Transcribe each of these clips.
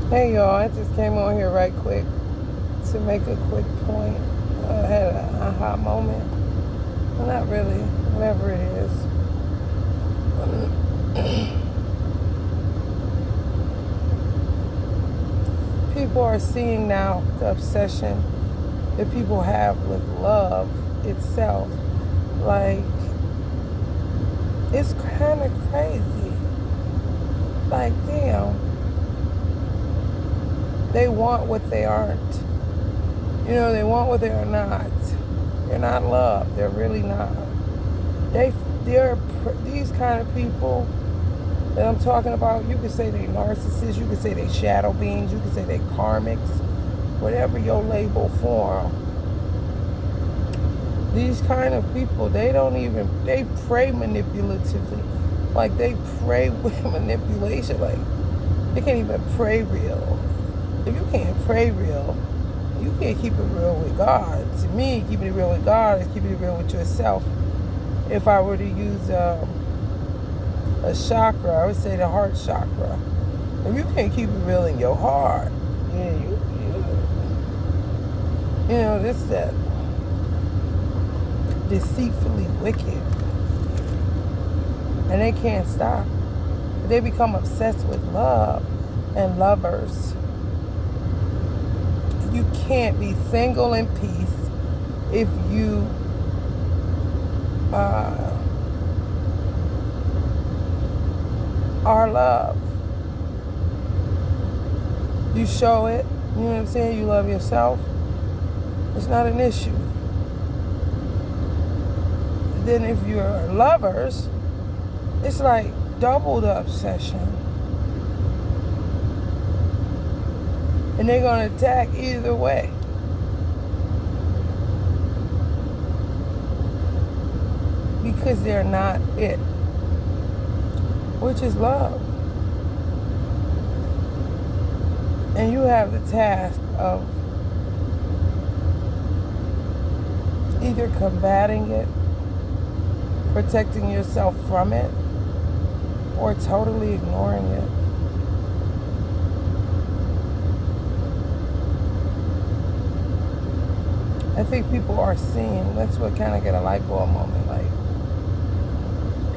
Hey y'all, I just came on here right quick to make a quick point. I had an aha moment. Well, not really, whatever it is. People are seeing now the obsession that people have with love itself. Like, it's kind of crazy. Like, damn, they want what they aren't. They want what they are not. They're not loved. They're really not. They're these kind of people that I'm talking about. You could say they narcissists. You could say they shadow beings. You could say they karmics. Whatever your label for them. These kind of people, they pray manipulatively. Like, they pray with manipulation. Like, they can't even pray real. If you can't pray real, you can't keep it real with God. To me, keeping it real with God is keeping it real with yourself. If I were to use a chakra, I would say the heart chakra. If you can't keep it real in your heart, this that deceitfully wicked, and they can't stop. They become obsessed with love and lovers. You can't be single in peace if you are love. You show it, you know what I'm saying? You love yourself. It's not an issue. Then if you're lovers, it's like double the obsession. And they're going to attack either way. Because they're not it. Which is love. And you have the task of either combating it, protecting yourself from it, or totally ignoring it. I think people are seeing, that's what kind of get a light bulb moment, like,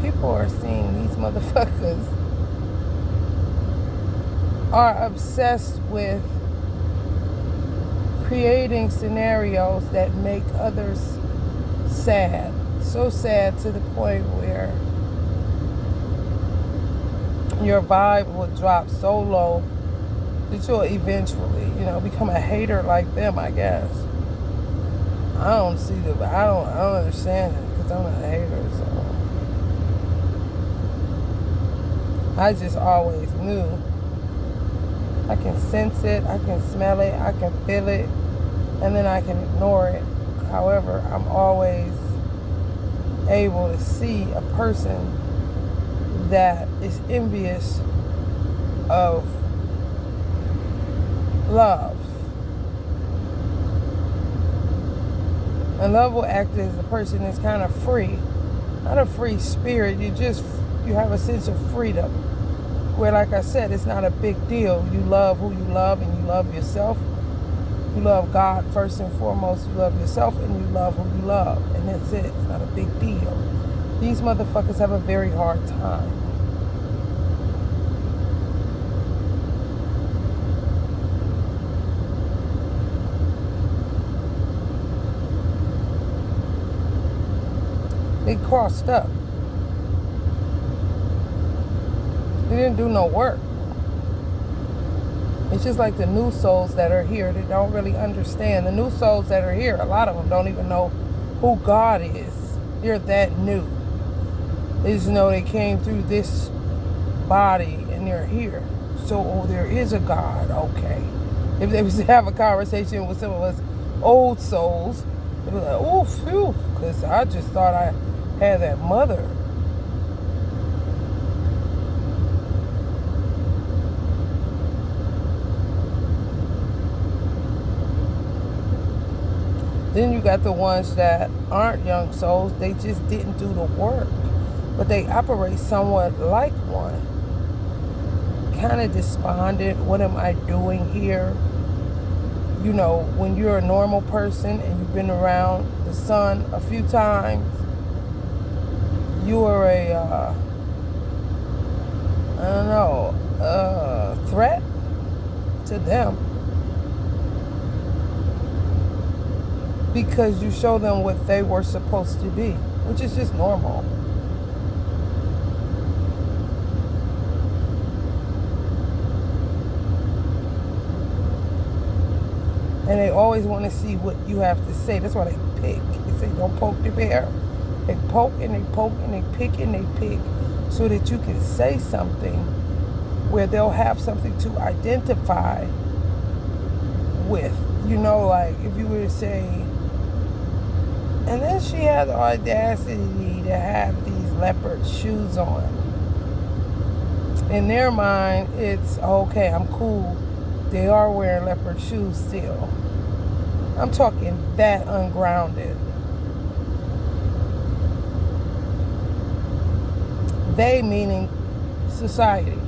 people are seeing these motherfuckers are obsessed with creating scenarios that make others sad. So sad to the point where your vibe will drop so low that you'll eventually, become a hater like them, I guess. I don't understand it because I'm not a hater, so I just always knew. I can sense it, I can smell it, I can feel it, and then I can ignore it. However, I'm always able to see a person that is envious of love. And love will act as a person that's kind of free. Not a free spirit, you have a sense of freedom. Where, like I said, it's not a big deal. You love who you love and you love yourself. You love God first and foremost. You love yourself and you love who you love. And that's it. It's not a big deal. These motherfuckers have a very hard time. They crossed up. They didn't do no work. It's just like the new souls that are here. They don't really understand. The new souls that are here, a lot of them don't even know who God is. They're that new. They just know they came through this body and they're here. So, there is a God. Okay. If they was to have a conversation with some of us old souls, they'd be like, oh, phew, because I just thought I had that mother. Then you got the ones that aren't young souls. They just didn't do the work. But they operate somewhat like one. kind of despondent. What am I doing here? You know, when you're a normal person and you've been around the sun a few times, you are a, I don't know, threat to them. Because you show them what they were supposed to be, which is just normal. And they always want to see what you have to say. That's why they pick. They say, don't poke the bear. They poke and they poke and they pick and they pick so that you can say something where they'll have something to identify with. You know, like if you were to say, and then she had the audacity to have these leopard shoes on. In their mind, it's okay, I'm cool. They are wearing leopard shoes still. I'm talking that ungrounded. They meaning society.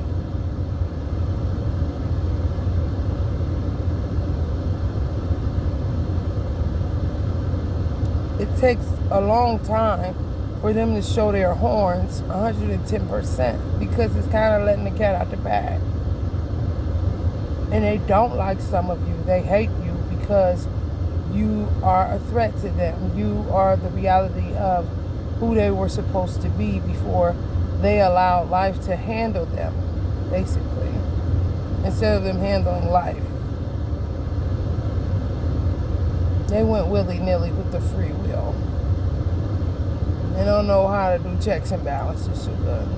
It takes a long time for them to show their horns 110% because it's kind of letting the cat out the bag. And they don't like some of you. They hate you because you are a threat to them. You are the reality of who they were supposed to be before they allowed life to handle them, basically, instead of them handling life. They went willy-nilly with the free will. They don't know how to do checks and balances so good.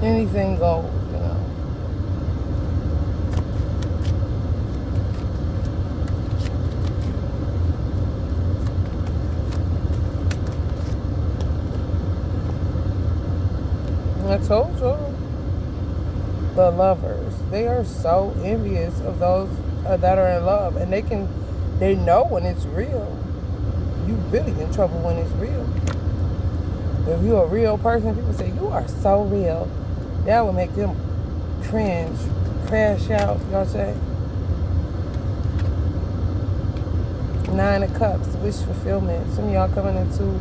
Anything goes, you know. I told you. The lovers, they are so envious of those that are in love, and they know when it's real. You really in trouble when it's real. If you're a real person, people say you are so real. That would make them cringe, crash out. Y'all say. 9 of Cups, wish fulfillment. Some of y'all coming into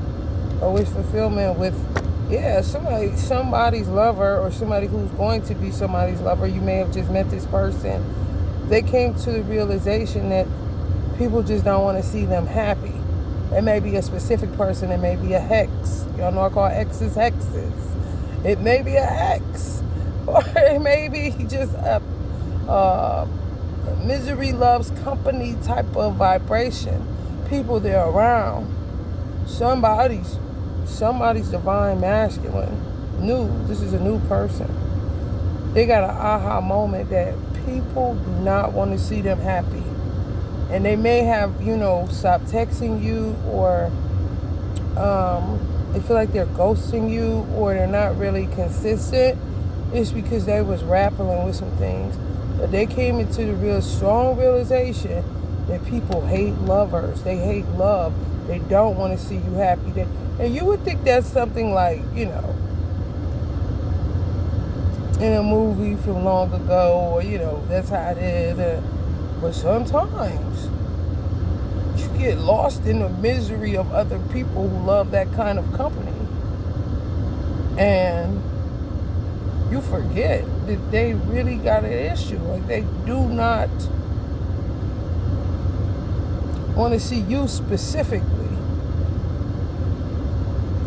a wish fulfillment with, yeah, somebody's lover, or somebody who's going to be somebody's lover. You may have just met this person. They came to the realization that people just don't want to see them happy. It may be a specific person. It may be a hex. Y'all know I call exes hexes. It may be a hex. Or it may be just a misery loves company type of vibration. People they're around. Somebody's divine masculine. This is a new person. They got an aha moment that people do not want to see them happy. And they may have, stopped texting you, or they feel like they're ghosting you, or they're not really consistent. It's because they was grappling with some things. But they came into the real strong realization that people hate lovers. They hate love. They don't want to see you happy. And you would think that's something like, in a movie from long ago, or, that's how it is. But sometimes you get lost in the misery of other people who love that kind of company. And you forget that they really got an issue. Like, they do not want to see you specifically.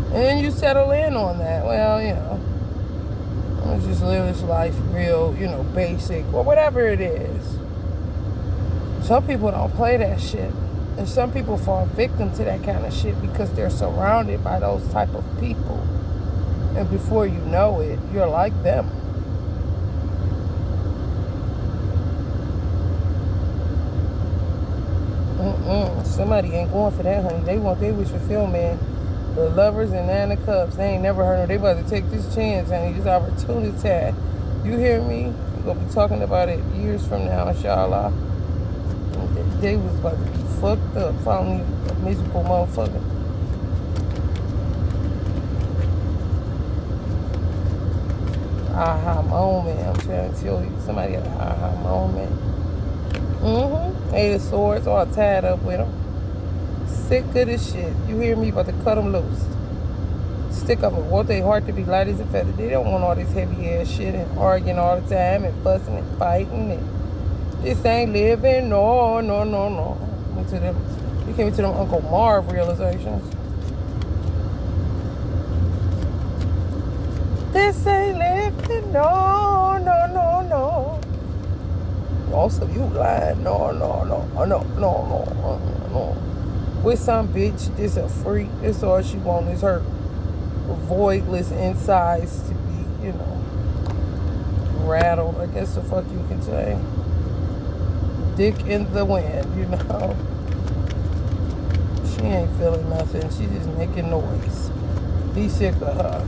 And then you settle in on that. Well, I'm going to just live this life real, basic, or whatever it is. Some people don't play that shit. And some people fall victim to that kind of shit because they're surrounded by those type of people. And before you know it, you're like them. Somebody ain't going for that, honey. They want their wish fulfillment. The lovers and 9 of Cups, they ain't never heard of. They about to take this chance, honey. This opportunity. You hear me? We're going to be talking about it years from now, inshallah. They was about to be fucked up, finally a miserable motherfucker. aha moment. I'm trying to tell you, somebody had an aha moment. Eight of Swords, all tied up with them. Sick of this shit. You hear me? About to cut them loose. Stick up and want their heart to be light as a feather. They don't want all this heavy ass shit and arguing all the time and fussing and fighting and this ain't living. No. You came to them Uncle Marv realizations. This ain't living. No. Most of you lying. No. With some bitch, this a freak. This all she want is her voidless insides to be, rattled. I guess the fuck you can say. Dick in the wind, She ain't feeling nothing. She just making noise. Be sick of her.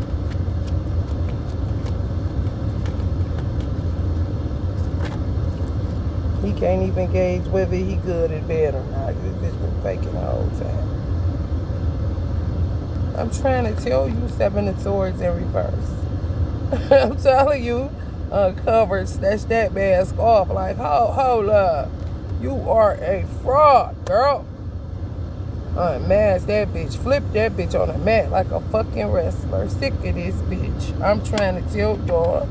He can't even gauge whether he good in bed or not. This bitch been faking the whole time. I'm trying to tell you, Seven of Swords in reverse. I'm telling you, uncovered, snatch that mask off. Like, hold up. You are a fraud, girl. Unmask that bitch. Flip that bitch on the mat like a fucking wrestler. Sick of this bitch. I'm trying to tell y'all.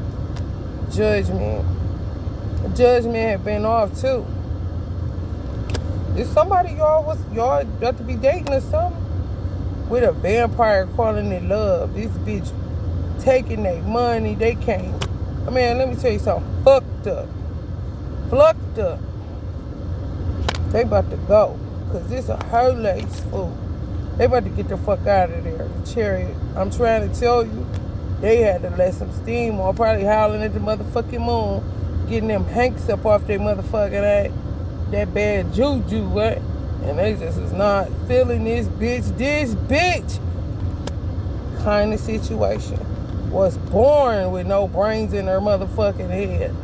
Judgment had been off too. Is somebody y'all about to be dating or something? With a vampire calling it love. This bitch taking their money. They can't. I mean, let me tell you something. Fucked up. They about to go. Because this a her lace fool. They about to get the fuck out of there. The Chariot. I'm trying to tell you. They had to let some steam or probably howling at the motherfucking moon. Getting them hanks up off their motherfucking ass. That bad juju, what? And they just is not feeling this bitch kind of situation. Was born with no brains in her motherfucking head.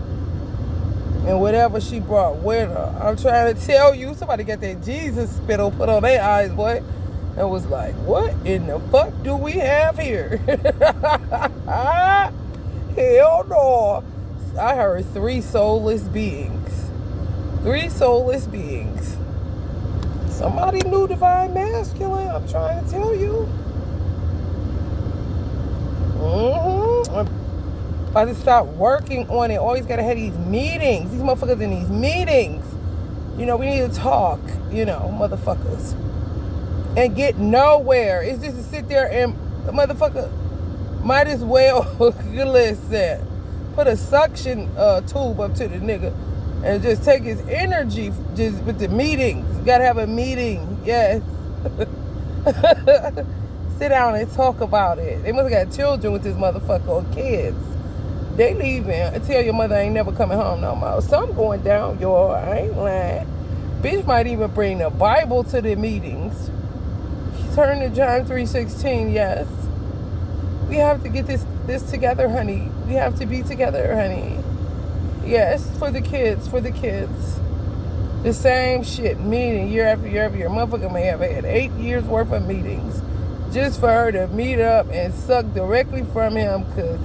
And whatever she brought with her. I'm trying to tell you, somebody got that Jesus spittle put on their eyes, boy. And was like, what in the fuck do we have here? Hell no. I heard 3 soulless beings. 3 soulless beings. Somebody knew divine masculine. I'm trying to tell you. I'm about to start working on it. Always gotta have these meetings. These motherfuckers in these meetings. We need to talk, motherfuckers. And get nowhere. It's just to sit there and motherfucker might as well listen. Put a suction tube up to the nigga and just take his energy just with the meetings. You gotta have a meeting, yes. Sit down and talk about it. They must have got children with this motherfucker or kids. They leaving and tell your mother ain't never coming home no more. Something going down, y'all. I ain't lying. Bitch might even bring the Bible to the meetings. Turn to John 3:16, yes. We have to get this together, honey. We have to be together, honey. Yes, for the kids. The same shit, meeting year after year after year. Motherfucker may have had 8 years worth of meetings just for her to meet up and suck directly from him, because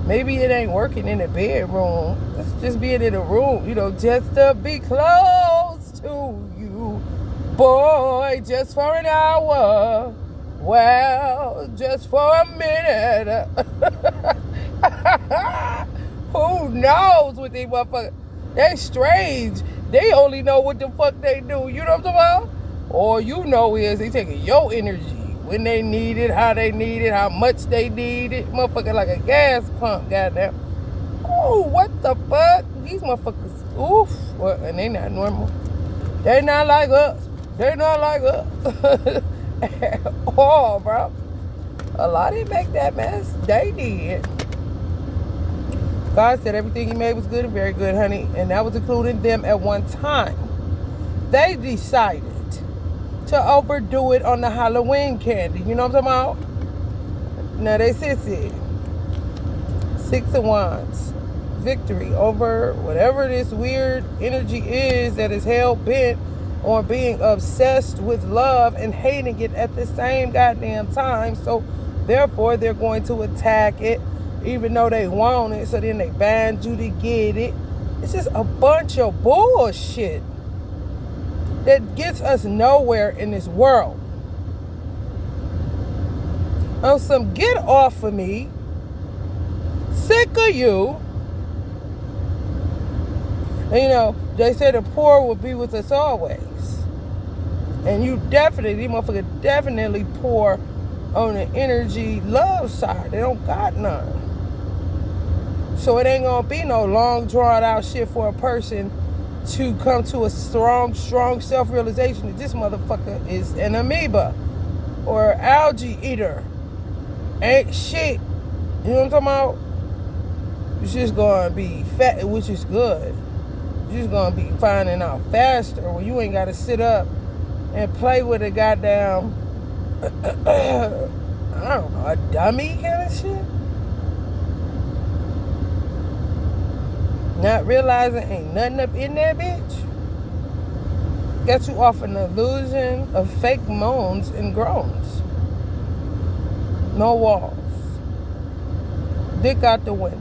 maybe it ain't working in the bedroom. It's just being in a room, just to be close to you. Boy, just for an hour. Well, just for a minute. Who knows what they motherfuckers? They strange. They only know what the fuck they do. You know what I'm talking about? All you know is they taking your energy when they need it, how they need it, how much they need it. Motherfucker like a gas pump, goddamn. Oh, what the fuck? These motherfuckers, oof. What? And they not normal. They not like us. At all, bro. A lot didn't make that mess. They did. God said everything he made was good and very good, honey. And that was including them at one time. They decided to overdo it on the Halloween candy. You know what I'm talking about? Now they sissy. 6 of Wands. Victory over whatever this weird energy is that is hell-bent on being obsessed with love and hating it at the same goddamn time. So therefore they're going to attack it even though they want it, so then they ban you to get it. It's just a bunch of bullshit that gets us nowhere in this world. On some get off of me, sick of you. And they say the poor will be with us always. And these motherfuckers definitely poor on the energy love side. They don't got none. So it ain't gonna be no long drawn out shit for a person to come to a strong self-realization that this motherfucker is an amoeba or algae eater. Ain't shit. You know what I'm talking about? It's just gonna be fat, which is good. You're just gonna be finding out faster when you ain't gotta sit up and play with a goddamn I don't know, a dummy kind of shit. Not realizing ain't nothing up in that bitch. Got you off an illusion of fake moans and groans. No walls. Dick out the window.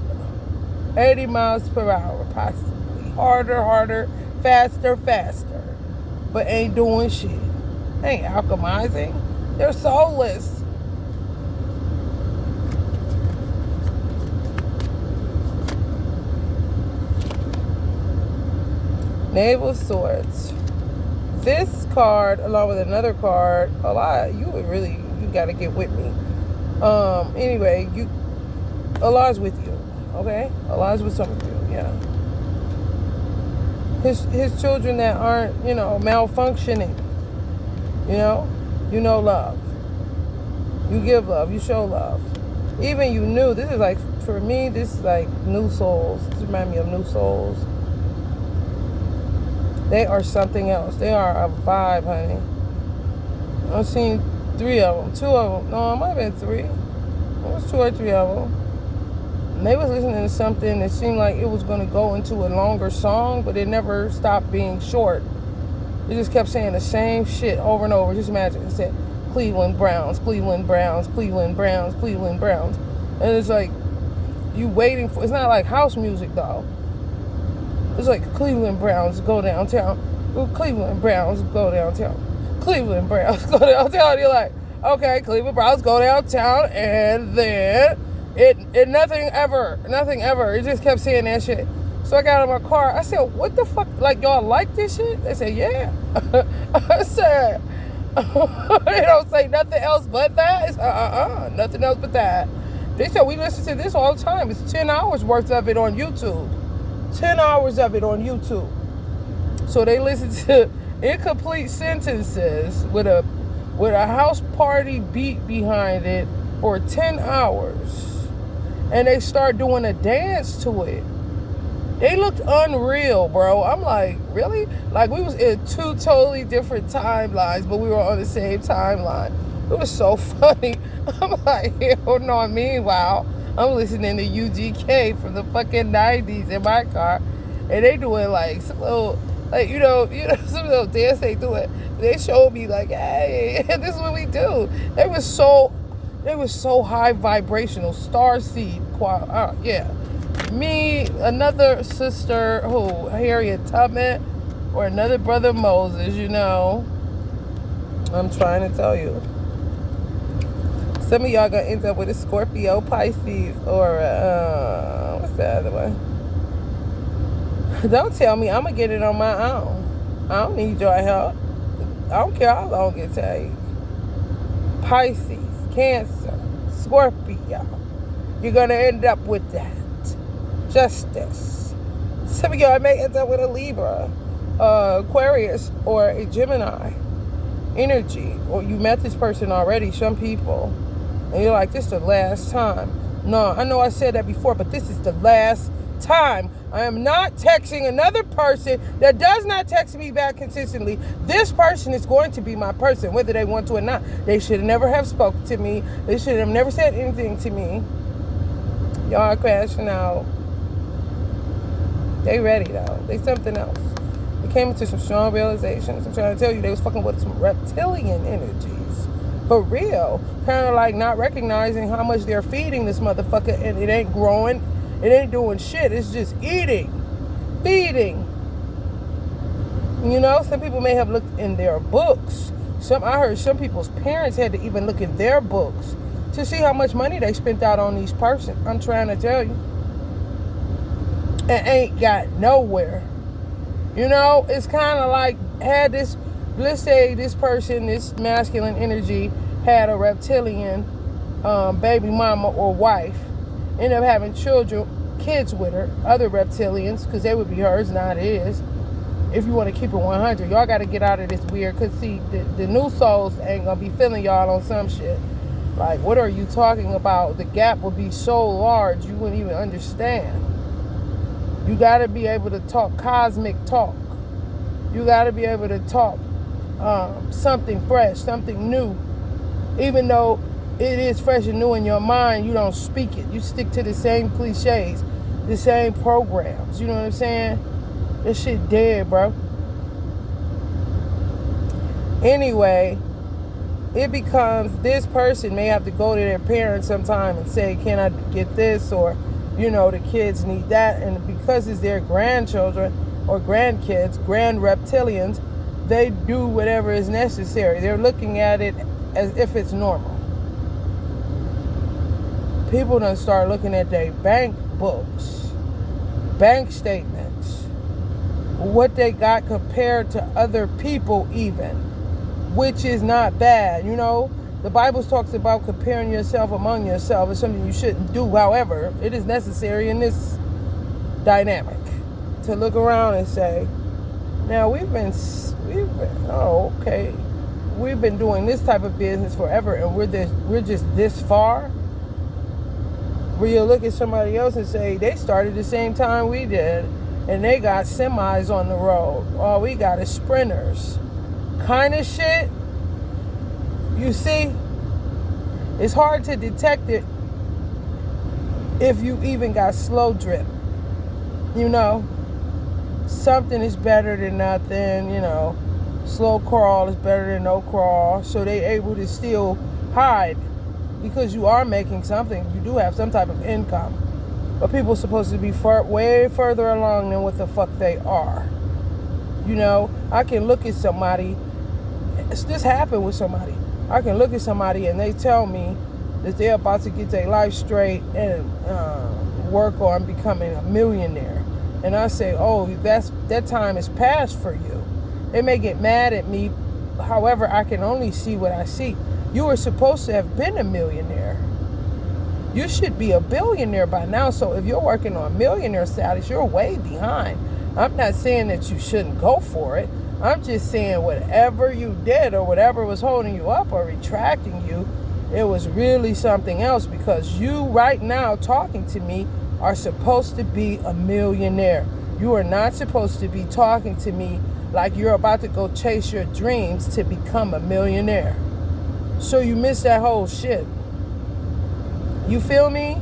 80 miles per hour, possibly. Harder, faster. But ain't doing shit. Ain't alchemizing. They're soulless. Knave of Swords. This card, along with another card, you gotta get with me. Anyway, Allah's with you, okay? Allah's with some of you, yeah. His children that aren't, malfunctioning, love. You give love, you show love. Even this is like, for me, this is like new souls. This reminds me of new souls. They are something else. They are a vibe, honey. I've seen 3 of them. 2 of them. No, it might have been 3. It was 2 or 3 of them. And they was listening to something that seemed like it was going to go into a longer song, but it never stopped being short. It just kept saying the same shit over and over. Just imagine. It said, Cleveland Browns, Cleveland Browns, Cleveland Browns, Cleveland Browns. And it's like, you waiting for... It's not like house music, though. It's like Cleveland Browns go downtown. Cleveland Browns go downtown. Cleveland Browns go downtown. You're like, okay, Cleveland Browns go downtown, and then nothing ever. It just kept saying that shit. So I got in my car. I said, what the fuck? Like, y'all like this shit? They said, yeah. I said, they don't say nothing else but that. It's nothing else but that. They said, we listen to this all the time. It's 10 hours worth of it on YouTube. 10 hours of it on YouTube. So they listen to incomplete sentences with a house party beat behind it for 10 hours. And they start doing a dance to it. They looked unreal, bro. I'm like, really? Like, we was in 2 totally different timelines, but we were on the same timeline. It was so funny. I'm like, hell no. Meanwhile, I'm listening to UGK from the fucking 90s in my car, and they doing like some little, like, some little dance they do it. They showed me like, hey, this is what we do. They was so high vibrational, starseed, yeah. Me, another sister, Harriet Tubman, or another brother Moses, I'm trying to tell you. Some of y'all gonna end up with a Scorpio, Pisces, or what's the other one? Don't tell me I'm gonna get it on my own. I don't need your help. I don't care how long it takes. Pisces, Cancer, Scorpio. You're gonna end up with that. Justice. Some of y'all may end up with a Libra, Aquarius, or a Gemini energy. Or you met this person already, some people. And you're like, this is the last time. No, I know I said that before, but this is the last time. I am not texting another person that does not text me back consistently. This person is going to be my person, whether they want to or not. They should never have spoken to me. They should have never said anything to me. Y'all are crashing out. They ready, though. They something else. They came into some strong realizations. I'm trying to tell you, they was fucking with some reptilian energies. For real. Kind of like not recognizing how much they're feeding this motherfucker, and it ain't growing. It ain't doing shit. It's just eating. Feeding. You know, some people may have looked in their books. I heard some people's parents had to even look in their books to see how much money they spent out on these persons. I'm trying to tell you. And ain't got nowhere. You know, it's kind of like had this, let's say this person, this masculine energy had a reptilian baby mama or wife, end up having kids with her, other reptilians, because they would be hers, not his. If you want to keep it 100, y'all got to get out of this weird, because see, the new souls ain't going to be feeling y'all on some shit. Like, what are you talking about? The gap will be so large, you wouldn't even understand. You got to be able to talk cosmic talk. You got to be able to talk something fresh, something new. Even though it is fresh and new in your mind, you don't speak it. You stick to the same cliches, the same programs. You know what I'm saying? This shit dead, bro. Anyway, it becomes this person may have to go to their parents sometime and say, can I get this? Or, you know, the kids need that. And because it's their grandchildren or grandkids, grand reptilians, they do whatever is necessary. They're looking at it as if it's normal. People done start looking at their bank books, bank statements, what they got compared to other people even, which is not bad. You know, the Bible talks about comparing yourself among yourself. It's something you shouldn't do. However, it is necessary in this dynamic to look around and say, now we've been doing this type of business forever, and we're just this far. Where you look at somebody else and say, they started the same time we did, and they got semis on the road. All we got is sprinters. Kind of shit. You see? It's hard to detect it if you even got slow drip. You know? Something is better than nothing, you know. Slow crawl is better than no crawl. So they able to still hide. Because you are making something. You do have some type of income. But people are supposed to be way further along than what the fuck they are. You know, I can look at somebody. This happened with somebody. I can look at somebody and they tell me that they're about to get their life straight and work on becoming a millionaire. And I say, oh, that time is past for you. They may get mad at me. However, I can only see what I see. You were supposed to have been a millionaire. You should be a billionaire by now. So if you're working on millionaire status, you're way behind. I'm not saying that you shouldn't go for it. I'm just saying whatever you did or whatever was holding you up or retracting you, it was really something else, because you right now talking to me are supposed to be a millionaire. You are not supposed to be talking to me like you're about to go chase your dreams to become a millionaire. So you miss that whole shit. You feel me?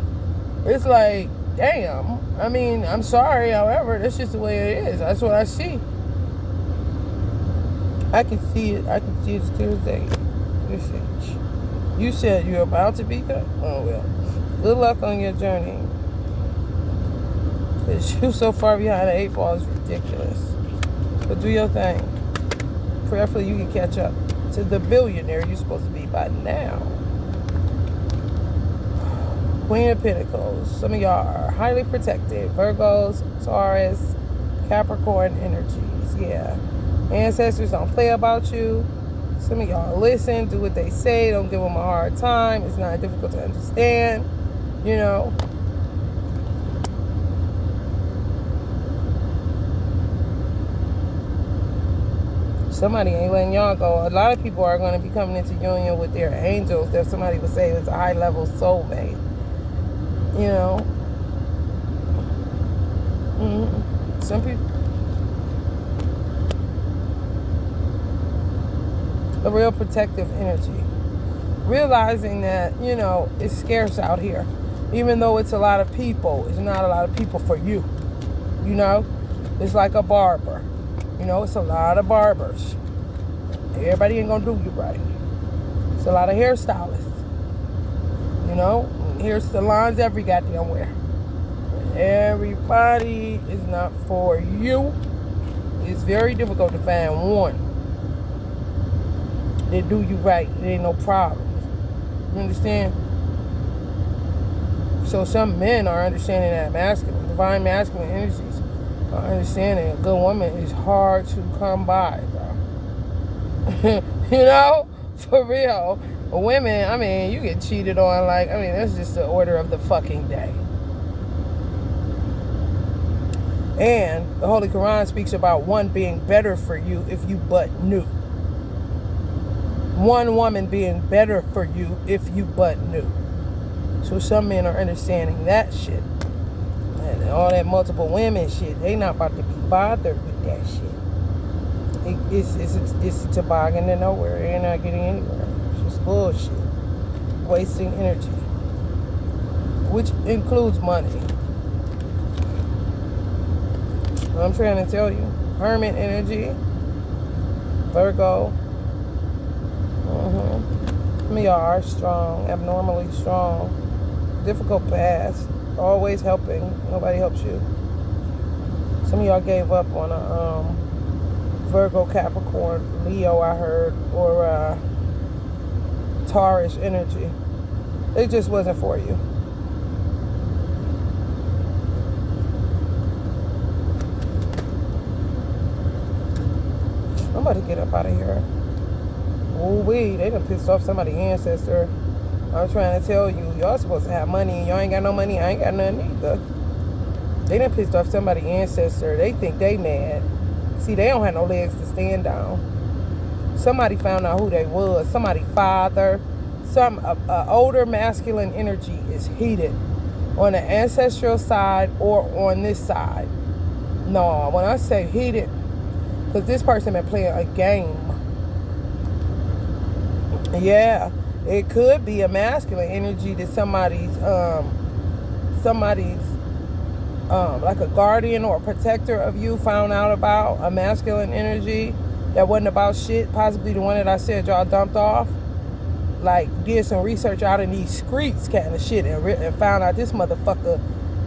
It's like, damn. I mean, I'm sorry. However, that's just the way it is. That's what I see. I can see it. I can see it as clear as day. You said you're about to be cut? Oh, well. Good luck on your journey. Because you so far behind the 8 ball is ridiculous. But do your thing. Prayerfully, you can catch up to the billionaire you're supposed to be by now. Queen of Pentacles. Some of y'all are highly protected. Virgos, Taurus, Capricorn energies. Yeah. Ancestors don't play about you. Some of y'all listen, do what they say. Don't give them a hard time. It's not difficult to understand. You know. Somebody ain't letting y'all go. A lot of people are going to be coming into union with their angels that somebody would say is a high-level soulmate. You know. Some people. A real protective energy. Realizing that, you know, it's scarce out here. Even though it's a lot of people, it's not a lot of people for you. You know? It's like a barber. You know, it's a lot of barbers. Everybody ain't gonna do you right. It's a lot of hairstylists. You know, hair salons every goddamn where. Everybody is not for you. It's very difficult to find one that do you right. There ain't no problems. You understand? So some men are understanding that masculine, divine masculine energies are understanding a good woman is hard to come by, bro. You know? For real. Women, I mean, you get cheated on like, I mean, that's just the order of the fucking day. And the Holy Quran speaks about one being better for you if you but knew. One woman being better for you if you but knew. So some men are understanding that shit. And all that multiple women shit, they not about to be bothered with that shit. It's a toboggan to nowhere. They're not getting anywhere. It's just bullshit. Wasting energy. Which includes money. I'm trying to tell you. Hermit energy. Virgo. Some of y'all are strong. Abnormally strong. Difficult past. Always helping. Nobody helps you. Some of y'all gave up on a Virgo, Capricorn, Leo, I heard, or Taurus energy. It just wasn't for you. I'm about to get up out of here. Ooh-wee, they done pissed off somebody's ancestor. I'm trying to tell you, y'all supposed to have money, and y'all ain't got no money, I ain't got nothing either. They done pissed off somebody's ancestor. They think they mad. See, they don't have no legs to stand down. Somebody found out who they was. Somebody father. Some older masculine energy is heated on the ancestral side or on this side. No, when I say heated, because this person been playing a game. Yeah, it could be a masculine energy that somebody's like a guardian or a protector of you found out about. A masculine energy that wasn't about shit. Possibly the one that I said y'all dumped off. Like, did some research out in these streets kind of shit and found out this motherfucker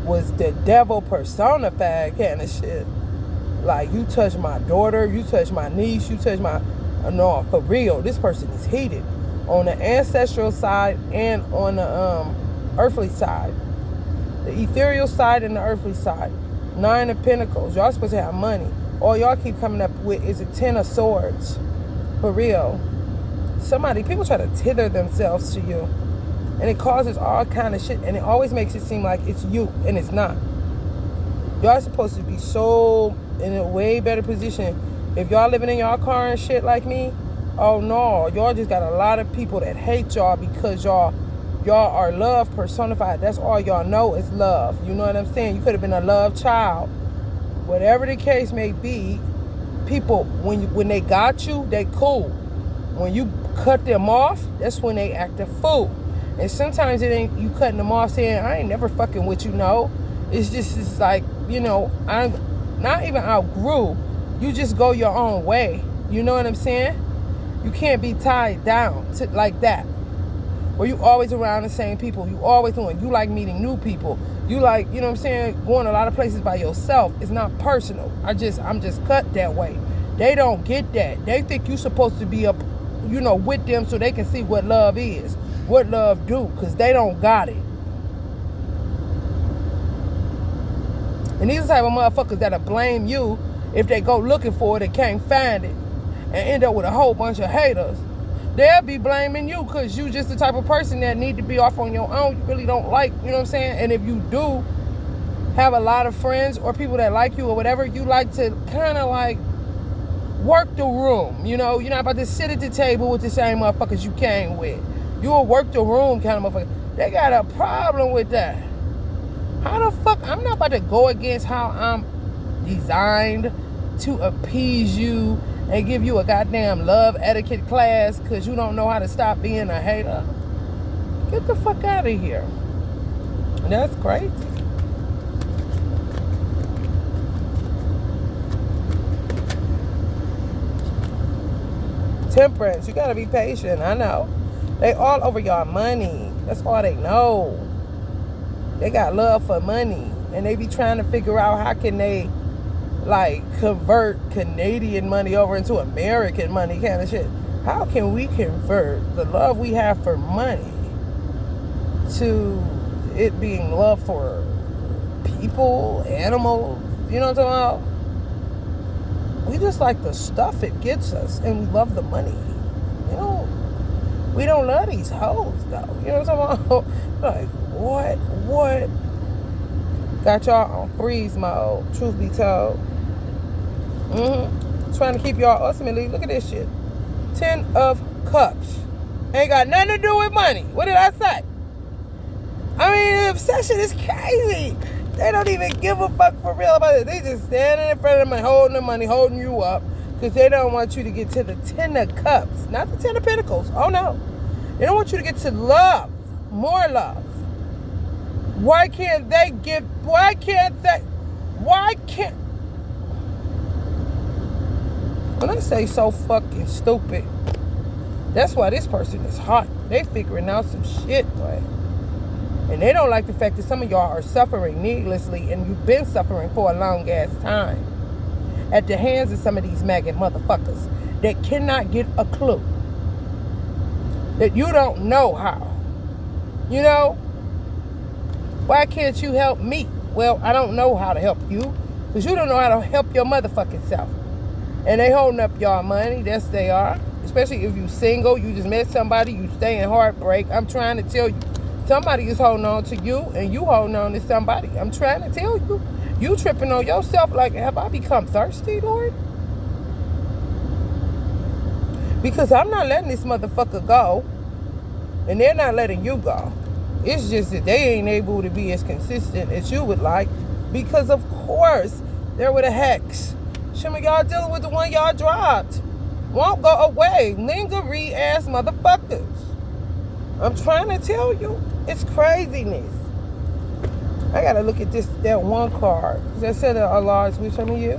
was the devil personified kind of shit. Like, you touch my daughter, you touch my niece, you touch my... No, for real, this person is heated. On the ancestral side and on the earthly side. The ethereal side and the earthly side. 9 of Pentacles. Y'all supposed to have money. All y'all keep coming up with is a 10 of Swords. For real. People try to tether themselves to you. And it causes all kind of shit. And it always makes it seem like it's you. And it's not. Y'all supposed to be so in a way better position. If y'all living in y'all car and shit like me, oh no, y'all just got a lot of people that hate y'all because y'all are love personified. That's all y'all know is love. You know what I'm saying? You could have been a love child. Whatever the case may be, people, when they got you, they cool. When you cut them off, that's when they act a fool. And sometimes it ain't you cutting them off saying, I ain't never fucking with you, no. It's like, you know, I'm not even outgrew. You just go your own way. You know what I'm saying? You can't be tied down to like that. Or you always around the same people. You always doing. You like meeting new people. You like, you know what I'm saying, going a lot of places by yourself. It's not personal. I'm just cut that way. They don't get that. They think you supposed to be up, you know, with them so they can see what love is, what love do, because they don't got it. And these are the type of motherfuckers that'll blame you if they go looking for it and can't find it and end up with a whole bunch of haters. They'll be blaming you because you just the type of person that need to be off on your own. You really don't like, you know what I'm saying? And if you do have a lot of friends or people that like you or whatever, you like to kind of like work the room. You know, you're not about to sit at the table with the same motherfuckers you came with. You'll work the room kind of motherfucker. They got a problem with that. How the fuck? I'm not about to go against how I'm designed to appease you and give you a goddamn love etiquette class because you don't know how to stop being a hater. Get the fuck out of here. That's crazy. Temperance. You gotta be patient. I know. They all over y'all money. That's all they know. They got love for money. And they be trying to figure out how can they, like, convert Canadian money over into American money kind of shit. How can we convert the love we have for money to it being love for people, animals? You know what I'm talking about? We just like the stuff it gets us, and we love the money. You know, we don't love these hoes, though. You know what I'm talking about? Like, what? Got y'all on freeze mode, truth be told. Trying to keep y'all ultimately, look at this shit. 10 of Cups. Ain't got nothing to do with money. What did I say? I mean, the obsession is crazy. They don't even give a fuck for real about it. They just standing in front of them and holding the money, holding you up, because they don't want you to get to the 10 of Cups, not the 10 of Pentacles. Oh, no. They don't want you to get to love, more love. Why can't they? When I say so fucking stupid, that's why this person is hot. They figuring out some shit, boy. And they don't like the fact that some of y'all are suffering needlessly, and you've been suffering for a long ass time at the hands of some of these maggot motherfuckers that cannot get a clue. That you don't know how. You know? Why can't you help me? Well, I don't know how to help you, because you don't know how to help your motherfucking self. And they holding up y'all money. Yes, they are. Especially if you single, you just met somebody, you stay in heartbreak. I'm trying to tell you, somebody is holding on to you, and you holding on to somebody. I'm trying to tell you, you tripping on yourself like, have I become thirsty, Lord? Because I'm not letting this motherfucker go, and they're not letting you go. It's just that they ain't able to be as consistent as you would like, because of course they're with a hex. Some of y'all dealing with the one y'all dropped. Won't go away. Lingerie ass motherfuckers. I'm trying to tell you, it's craziness. I gotta look at that one card. Because I said that Allah is with some of you.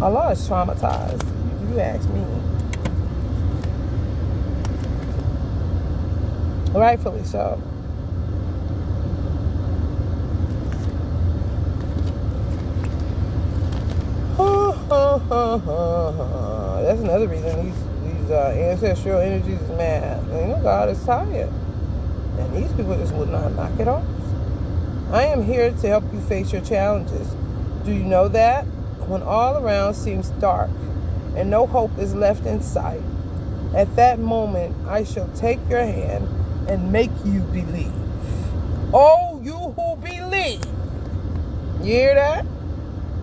Allah is traumatized. You ask me. Rightfully so. That's another reason these ancestral energies is mad. You know, God is tired. And these people just would not knock it off. I am here to help you face your challenges. Do you know that? When all around seems dark and no hope is left in sight, at that moment I shall take your hand and make you believe. Oh, you who believe. You hear that?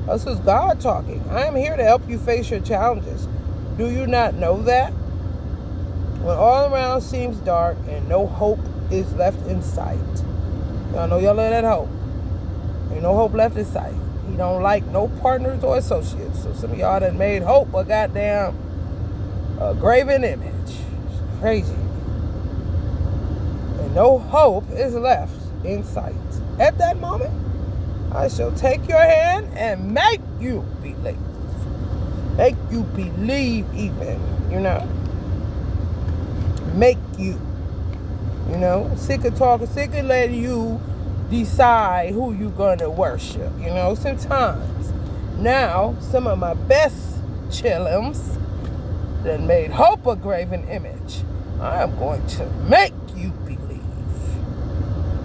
This is God talking. I am here to help you face your challenges. Do you not know that? When all around seems dark and no hope is left in sight. Y'all know y'all love that hope. Ain't no hope left in sight. He don't like no partners or associates. So some of y'all done made hope a goddamn graven image. It's crazy. And no hope is left in sight. At that moment, I shall take your hand and make you believe. Make you believe even, you know. Make you, you know. Sick of talking, sick of letting you decide who you gonna worship, you know. Sometimes. Now, some of my best chillums that made hope a graven image, I am going to make you believe.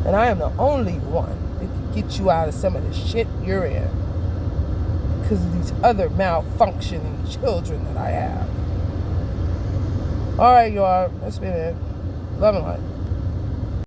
And I am the only one that can get you out of some of the shit you're in. Because of these other malfunctioning children that I have. All right, y'all. That's been it. Love and light.